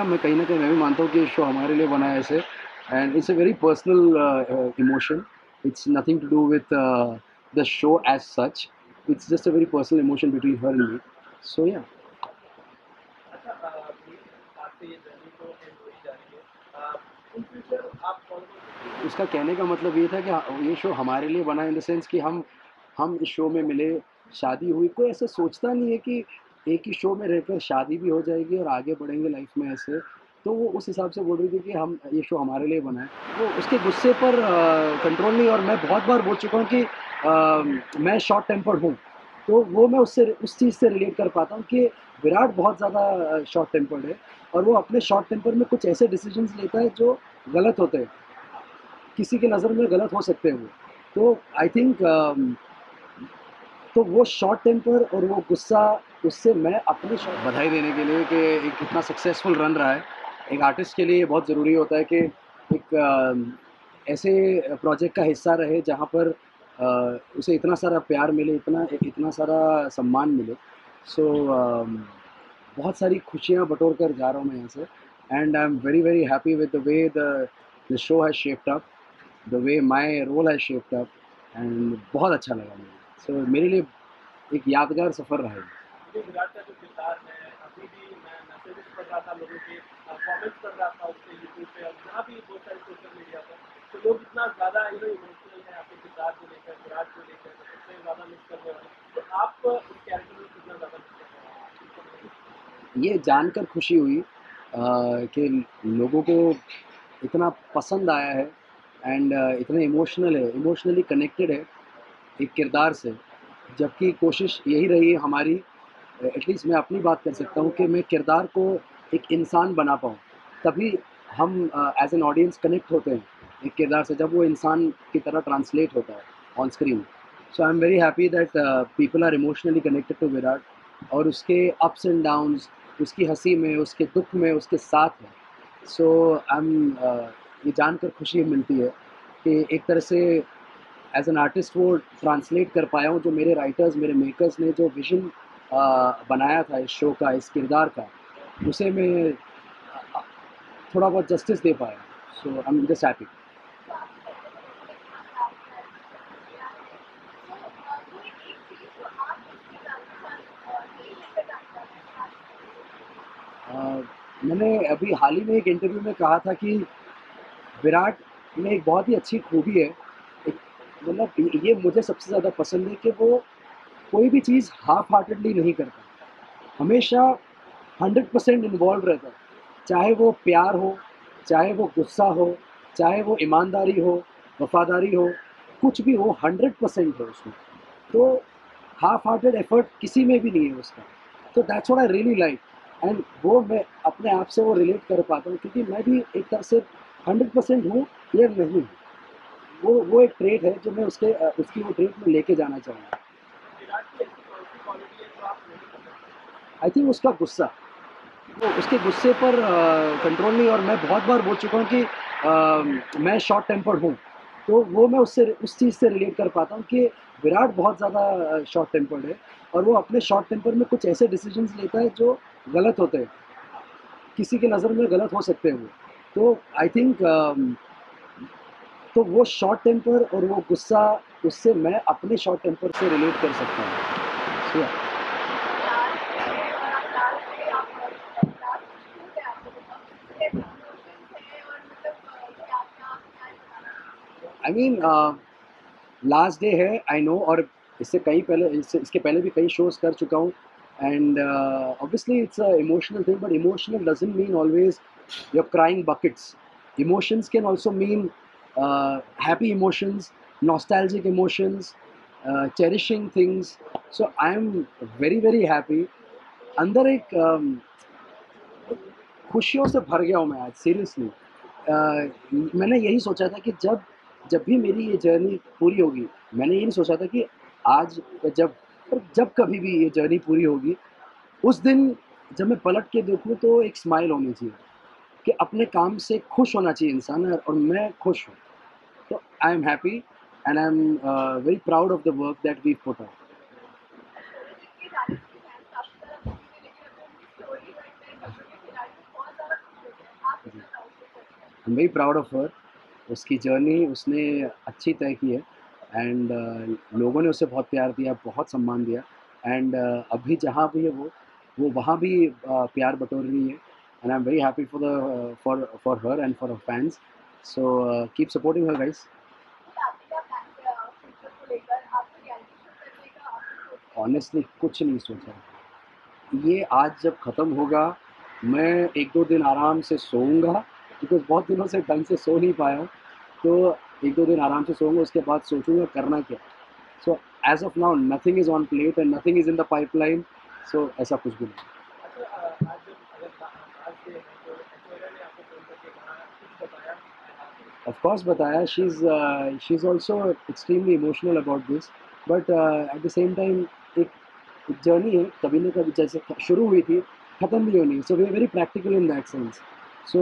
हाँ, मैं कहीं न कहीं मैं भी मानता हूँ कि शो हमारे लिए बना है ऐसे and it's a very personal emotion. It's nothing to do with the show as such. It's just a very personal emotion between her and me. So yeah. अच्छा मेरी आपसे ये जर्नी तो एंड हो ही जा रही है। इन फ्यूचर आप कौन-कौन सी चीज़ें उसका कहने का मतलब ये था कि ये शो हमारे लिए बना है इन द सेंस कि हम इस शो में मिले, शादी हुई. कोई ऐसा सोचता नहीं है कि एक ही शो में रहकर शादी भी हो जाएगी और आगे बढ़ेंगे लाइफ में ऐसे. तो वो उस हिसाब से बोल रही थी कि हम ये शो हमारे लिए बना है. वो उसके गुस्से पर कंट्रोल नहीं. और मैं बहुत बार बोल चुका हूँ कि मैं शॉर्ट टेम्पर्ड हूँ. तो वो मैं उससे उस चीज़ से रिलेट कर पाता हूँ कि विराट बहुत ज़्यादा शॉर्ट टेम्पर्ड है और वो अपने शॉर्ट टेम्पर में कुछ ऐसे डिसीजंस लेता है जो गलत होते हैं. किसी की नज़र में गलत हो सकते हैं वो. तो आई थिंक तो वो शॉर्ट टेम्पर और वो गुस्सा उससे मैं अपने बधाई देने के लिए कि एक इतना सक्सेसफुल रन रहा है. एक आर्टिस्ट के लिए बहुत ज़रूरी होता है कि एक ऐसे प्रोजेक्ट का हिस्सा रहे जहाँ पर उसे इतना सारा प्यार मिले, इतना सारा सम्मान मिले. सो बहुत सारी खुशियाँ बटोर कर जा रहा हूँ मैं यहाँ से. And I am very very happy with the way the show has shaped up, the way my role has shaped up. And बहुत अच्छा लगा मुझे. सो मेरे लिए एक यादगार सफ़र रहा है. ये विराट का जो किरदार है, अभी भी मैं मैसेजेस पढ़ रहा था लोगों के, कमेंट्स पढ़ रहा था उसपे यूट्यूब पे और जहाँ भी बहुत सारे सोशल मीडिया पर, तो लोग इतना ज़्यादा इमोशनल हैं आपके किरदार को लेकर, विराट को लेकर, तो सबसे ज़्यादा मिस करने वाले, तो आप उस कैरेक्टर में कितना ज़्यादा मिस करने वाले हैं? ये जानकर खुशी हुई कि लोगों को इतना पसंद आया है एंड इतने इमोशनल है, इमोशनली कनेक्टेड है एक किरदार से. जबकि कोशिश यही रही है हमारी, एटलीस्ट मैं अपनी बात कर सकता हूँ कि मैं किरदार को एक इंसान बना पाऊँ. तभी हम एज एन ऑडियंस कनेक्ट होते हैं एक किरदार से जब वो इंसान की तरह ट्रांसलेट होता है on screen. So I am very happy that people are emotionally connected to Virat. और उसके अप्स एंड डाउन्स, उसकी हंसी में, उसके दुख में उसके साथ है. सो आई एम ये जानकर खुशी मिलती है कि एक तरह से एज एन आर्टिस्ट वो ट्रांसलेट कर पाया हूँ जो मेरे राइटर्स, मेरे मेकर्स ने जो विजन बनाया था इस शो का, इस किरदार का, उसे मैं थोड़ा बहुत जस्टिस दे पाया. सो आई एम जस्ट हैप्पी. मैंने अभी हाल ही में एक इंटरव्यू में कहा था कि विराट में एक बहुत ही अच्छी खूबी है. एक मतलब ये मुझे सबसे ज़्यादा पसंद है कि वो कोई भी चीज़ हाफ हार्टेडली नहीं करता. हमेशा 100% इन्वॉल्व रहता है. चाहे वो प्यार हो, चाहे वो गुस्सा हो, चाहे वो ईमानदारी हो, वफादारी हो, कुछ भी हो, 100% है उसमें. तो हाफ हार्टेड एफर्ट किसी में भी नहीं है उसका. तो that's what I really like. And वो मैं अपने आप से वो रिलेट कर पाता हूँ क्योंकि मैं भी एक तरह से 100% हूँ या नहीं हूँ. वो एक ट्रेट है जो मैं उसकी वो ट्रेट में लेके जाना चाहूँगा. विराट की ऐसी कौन सी क्वालिटी है जो आप नहीं पसंद करते? आई थिंक उसका गुस्सा. वो उसके गुस्से पर कंट्रोल नहीं. और मैं बहुत बार बोल चुका हूँ कि मैं शॉर्ट टेम्पर्ड हूँ. तो वो मैं उससे उस चीज़ से रिलेट कर पाता हूँ कि विराट बहुत ज़्यादा शॉर्ट टेम्पर्ड है और वो अपने शॉर्ट टेम्पर में कुछ ऐसे डिसीजंस लेता है जो गलत होते हैं. किसी की नज़र में गलत हो सकते हैं वो. तो आई थिंक तो वो शॉर्ट टेम्पर और वो गुस्सा उससे मैं अपने शॉर्ट टेम्पर से रिलेट कर सकता हूँ. So I mean last day है आई नो. और इसके पहले भी कई शोज कर चुका हूँ. And obviously it's a emotional thing but emotional doesn't mean always you're crying buckets. Emotions can also mean happy emotions, nostalgic emotions, cherishing things. So I am very very happy. अंदर एक खुशियों से भर गया हूँ मैं आज सीरियसली. मैंने यही सोचा था कि जब जब भी मेरी ये जर्नी पूरी होगी, मैंने ये नहीं सोचा था कि आज जब जब कभी भी ये जर्नी पूरी होगी, उस दिन जब मैं पलट के देखूँ तो एक स्माइल होनी चाहिए कि अपने काम से खुश होना चाहिए इंसान. और मैं खुश हूँ. तो I am happy and I am very proud of the work that we put out. Am very proud of her. उसकी जर्नी उसने अच्छी तय की है एंड लोगों ने उसे बहुत प्यार दिया, बहुत सम्मान दिया एंड अभी जहाँ भी है वो वहाँ भी प्यार बटोर रही है and I am very happy for her and for her fans. So keep supporting her guys. Honestly कुछ नहीं सोचा। ये आज जब ख़त्म होगा मैं 1-2 दिन आराम से सोऊंगा बिकॉज़ बहुत दिनों से ढंग से सो नहीं पाया हूँ। तो 1-2 दिन आराम से सोऊंगा, उसके बाद सोचूंगा करना क्या। So as of now nothing is on plate and nothing is in the pipeline. So ऐसा कुछ भी नहीं। अच्छा आज जब अगर आज के हैं तो ऐश्वर्या ने आपको फ़ोन करके कहा कुछ बताया ऑफ कोर्स बताया, she is also extremely emotional about this but at the same time एक एक जर्नी है, कभी ना कभी जैसे शुरू हुई थी ख़त्म भी होनी है। So we are very practical in that sense. So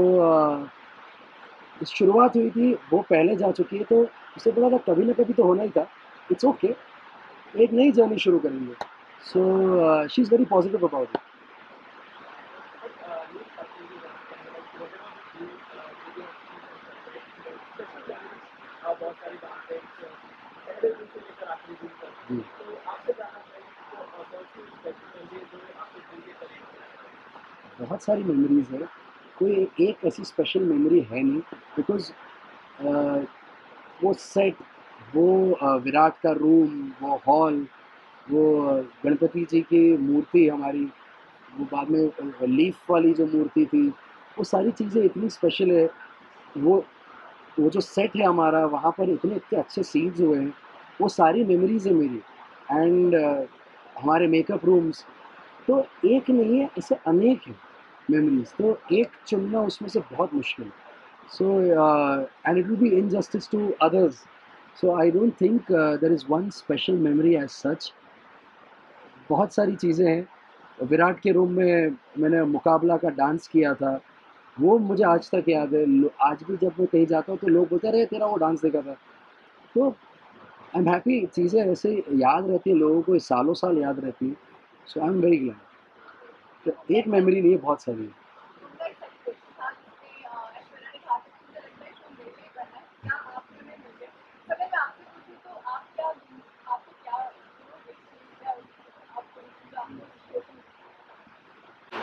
शुरुआत हुई थी, वो पहले जा चुकी है तो उससे बड़ा था कभी ना कभी तो होना ही था। इट्स ओके okay, एक नई जर्नी शुरू करेंगे। So she is very positive about it. But ये आपकी कहने like whatever you video special moments बहुत सारी बात है पहले दिन से लेकर आखिरी दिन तक जी, तो आपसे जानना चाहेंगे कि कौन सी स्पेशल मेमोरी है जो आपके दिल के करीब है बहुत सारी मेमोरीज़ है। कोई एक ऐसी स्पेशल मेमोरी है नहीं बिकॉज़ वो सेट, वो विराट का रूम, वो हॉल, वो गणपति जी की मूर्ति हमारी, वो बाद में लीफ वाली जो मूर्ति थी, वो सारी चीज़ें इतनी स्पेशल है। वो वो जो सेट है हमारा, वहाँ पर इतने इतने अच्छे सीन्स हुए हैं, वो सारी मेमोरीज़ है मेरी एंड हमारे मेकअप रूम्स। तो एक नहीं है, ऐसे अनेक हैं मेमोरीज़, तो एक चुनना उसमें से बहुत मुश्किल है। So, and it will be injustice to others. So, I don't think there is one special memory as such. बहुत सारी चीज़ें हैं। विराट के रूम में मैंने मुकाबला का डांस किया था, वो मुझे आज तक याद है। आज भी जब मैं कहीं जाता हूँ तो लोग बोलते हैं अरे तेरा वो डांस देखा था। तो आई एम हैप्पी, चीज़ें ऐसे याद रहती हैं लोगों को, सालों साल याद रहती हैं। सो आई एम वेरी ग्लैड। तो एक मेमोरी नहीं है, बहुत सारी है।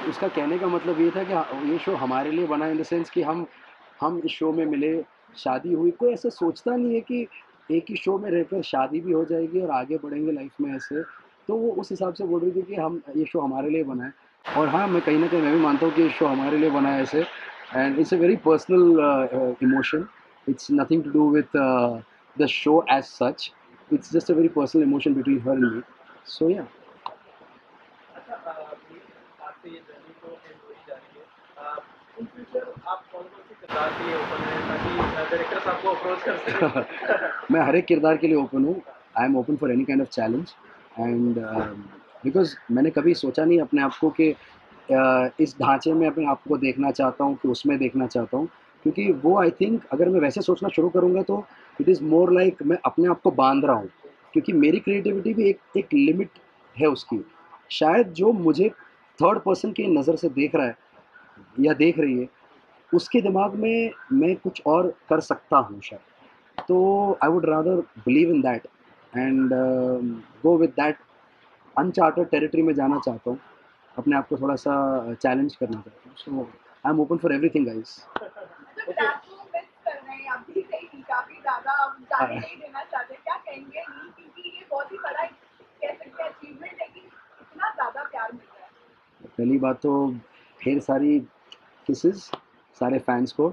उसका कहने का मतलब ये था कि ये शो हमारे लिए बना इन द सेंस कि हम इस शो में मिले, शादी हुई। कोई ऐसा सोचता नहीं है कि एक ही शो में रहकर शादी भी हो जाएगी और आगे बढ़ेंगे लाइफ में ऐसे। तो वो उस हिसाब से बोल रही थी कि हम ये शो हमारे लिए बना है। और हाँ, मैं कहीं न कहीं मैं भी मानता हूँ कि ये शो हमारे लिए बना है ऐसे and it's a very personal emotion. It's nothing to do with the show as such. It's just a very personal emotion between her and me. So yeah अच्छा मेरी आपसे ये जर्नी तो एंड हो ही जा रही है इन फ्यूचर आप कौन कौन से किरदार के लिए ओपन हैं ताकि डायरेक्टर्स आपको अप्रोच कर सकें मैं हर एक किरदार के लिए ओपन हूँ। आई am open for any kind of challenge and because मैंने कभी सोचा नहीं अपने आप को कि इस ढांचे में अपने आप को देखना चाहता हूँ कि उसमें देखना चाहता हूँ। क्योंकि वो आई थिंक अगर मैं वैसे सोचना शुरू करूँगा तो इट इज़ मोर लाइक मैं अपने आप को बाँध रहा हूँ। क्योंकि मेरी क्रिएटिविटी भी एक एक लिमिट है उसकी। शायद जो मुझे थर्ड पर्सन की नज़र से देख रहा है या देख रही है, उसके दिमाग में मैं कुछ और कर सकता हूँ शायद। तो I would rather believe in that and go with that uncharted territory में जाना चाहता हूँ। अपने आप को थोड़ा सा चैलेंज करना चाहता हूँ। So I am open for everything guys. Okay पहली बात तो ढेर सारी किसेस सारे फैंस को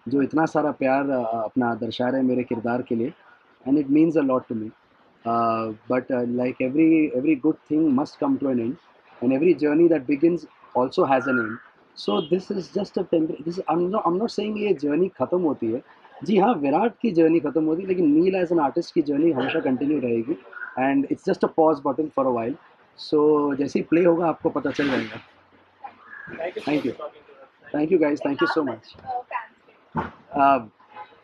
जो इतना सारा प्यार अपना दर्शा रहे हैं मेरे किरदार के लिए and it means a lot to me. But like every good thing must come to an end and every journey that begins also has an end. So this is just a temporary, this I'm not saying ये journey ख़त्म होती है। जी हाँ, विराट की journey ख़त्म होती है लेकिन नील एज एन आर्टिस्ट की जर्नी हमेशा कंटिन्यू रहेगी and it's just a pause button for a while. So जैसे ही प्ले होगा आपको पता चल जाएगा। Thank you so thank much you. For talking to us thank thank you you guys, thank you so much.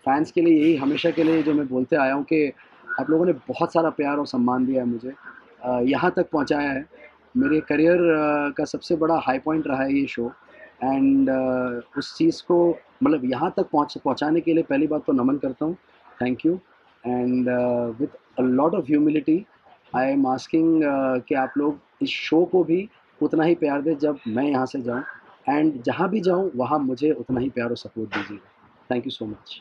Fans के लिए यही हमेशा के लिए जो मैं बोलते आया हूँ कि आप लोगों ने बहुत सारा प्यार और सम्मान दिया है मुझे, यहाँ तक पहुँचाया है। मेरे करियर का सबसे बड़ा हाई पॉइंट रहा है ये शो एंड उस चीज़ को मतलब यहाँ तक पहुँचाने के लिए पहली बात तो नमन करता हूँ, thank you. And with a lot of humility I am asking कि आप लोग इस शो को भी उतना ही प्यार दें जब मैं यहाँ से जाऊँ, एंड जहाँ भी जाऊँ वहाँ मुझे उतना ही प्यार और सपोर्ट दीजिएगा। Thank you so much.